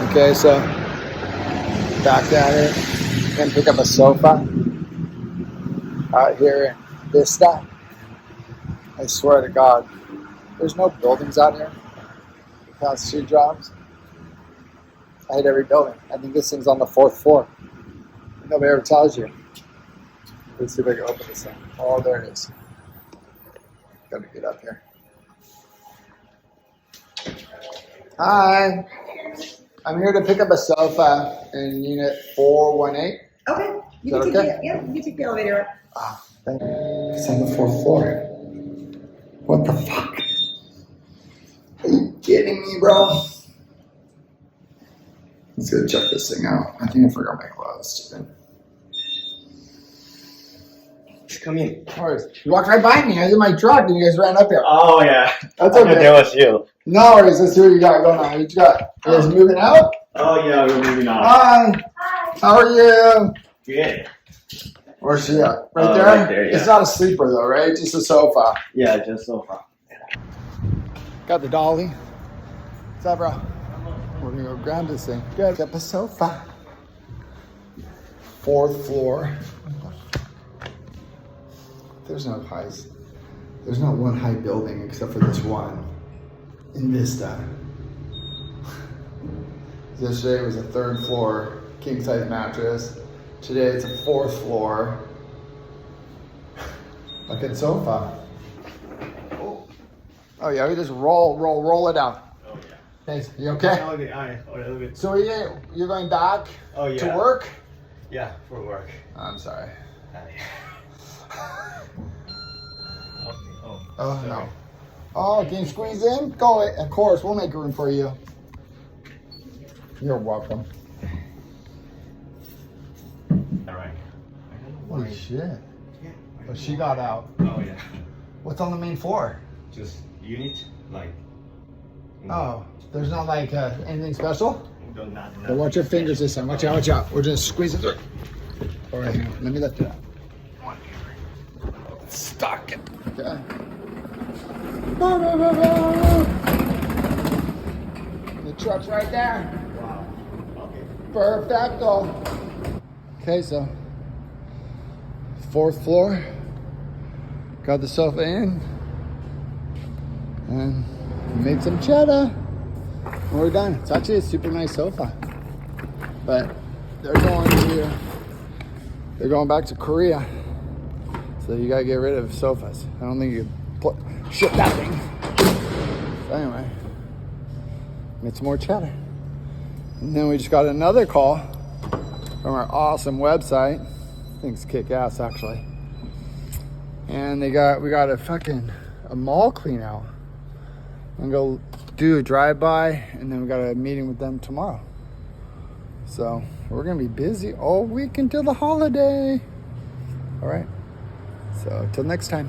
Okay, so back at it. Gonna pick up a sofa out here in Vista. I swear to God, there's no buildings out here. The past 2 jobs, I hit every building. I think this thing's on the 4th floor. Nobody ever tells you. Let's see if I can open this thing. Oh, there it is. Gotta get up here. Hi. I'm here to pick up a sofa in unit 418. Okay. You can take the elevator up. Ah, thank you. It's on the 4th floor. What the fuck? Are you kidding me, bro? Let's go check this thing out. I think I forgot my gloves. Come in. Of course. You walked right by me. I was in my truck and you guys ran up here. Oh, yeah. That's I okay. thought that was you. No worries. Let's see what you got going on. What you got? You guys moving out? Oh, yeah, we're moving on. Hi. How are you? Good. Where's she at? Right Oh, there? right there, yeah. It's not a sleeper though, right? Just a sofa. Yeah, just sofa. Got the dolly. What's up, bro? We're gonna go grab this thing. Good. Got the sofa. 4th floor. There's no highs. There's not one high building except for this one in Vista. Yesterday was a 3rd floor king size mattress. Today it's a 4th floor fucking sofa. Oh yeah, we just roll it out. Oh, yeah. Thanks. You okay? Okay. So you're going back to work? Yeah, for work. I'm sorry. Oh, Oh no. Oh, can you squeeze in? Go ahead. Of course, we'll make room for you. You're welcome. all right. Holy shit. Yeah. Oh, she got out. Oh, yeah. What's on the main floor? Just unit, like. Oh, there's not like anything special? Not. Well, watch your fingers this time. Watch out, watch out. We're just squeeze it through. All right, let me lift it up. Stuck it. Okay. The truck's right there. Wow. Okay. Perfecto. Okay, so 4th floor. Got the sofa in. And made some cheddar. We're done. It's actually a super nice sofa. But they're going back to Korea. So you gotta get rid of sofas. I don't think you can ship that thing. So anyway, get some more cheddar. And then we just got another call from our awesome website. Things kick ass actually. And we got a mall clean out. I'm gonna go do a drive-by and then we got a meeting with them tomorrow. So we're gonna be busy all week until the holiday. All right. So till next time.